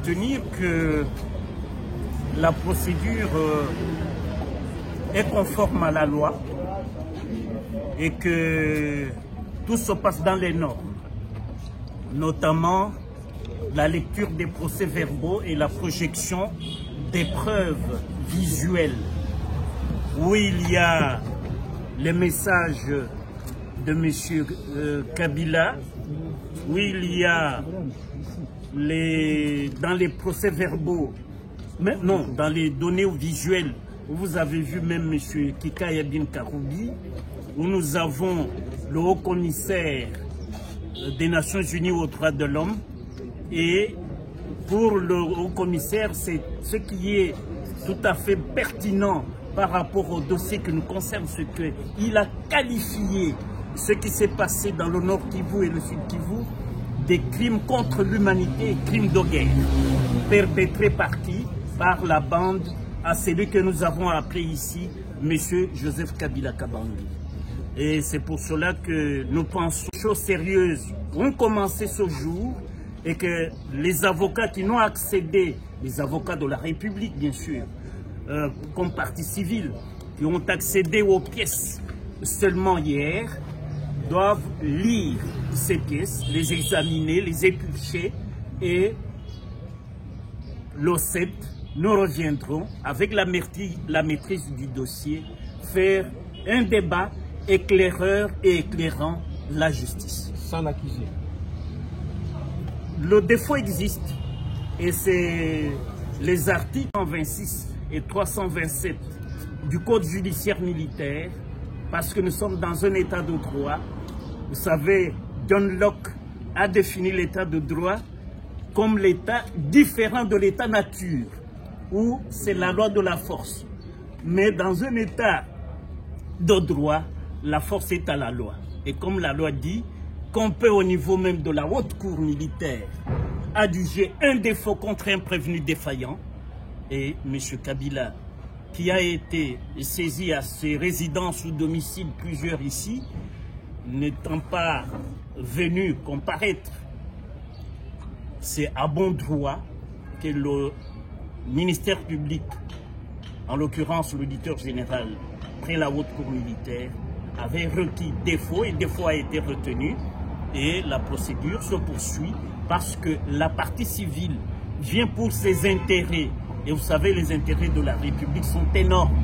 retenir que la procédure est conforme à la loi et que tout se passe dans les normes, notamment la lecture des procès-verbaux et la projection des preuves visuelles, où il y a les messages de M. Kabila, où il y a dans les procès-verbaux, non, dans les données visuelles, où vous avez vu même M. Kika Yabin Karoubi, où nous avons le haut-commissaire des Nations Unies aux droits de l'homme. Et pour le haut-commissaire, c'est ce qui est tout à fait pertinent par rapport au dossier qui nous concerne, ce qu'il a qualifié ce qui s'est passé dans le Nord Kivu et le Sud Kivu des crimes contre l'humanité et crimes de guerre, perpétrés par qui? Par la bande à celui que nous avons appelé ici M. Joseph Kabila Kabange. Et c'est pour cela que nous pensons que les choses sérieuses ont commencé ce jour et que les avocats qui n'ont accédé, les avocats de la République bien sûr, comme partie civile, qui ont accédé aux pièces seulement hier, doivent lire ces pièces, les examiner, les éplucher et le 7, nous reviendrons avec la maîtrise du dossier, faire un débat éclaireur et éclairant la justice. Sans l'accuser. Le défaut existe et c'est les articles 126 et 327 du Code judiciaire militaire, parce que nous sommes dans un état de droit. Vous savez, John Locke a défini l'état de droit comme l'état différent de l'état nature, où c'est la loi de la force. Mais dans un état de droit, la force est à la loi. Et comme la loi dit qu'on peut au niveau même de la haute cour militaire adjuger un défaut contre un prévenu défaillant, et M. Kabila, qui a été saisi à ses résidences ou domiciles, plusieurs ici, n'étant pas venu comparaître, c'est à bon droit que le ministère public, en l'occurrence l'auditeur général, près la haute cour militaire, avait requis défaut et défaut a été retenu et la procédure se poursuit parce que la partie civile vient pour ses intérêts et vous savez les intérêts de la République sont énormes.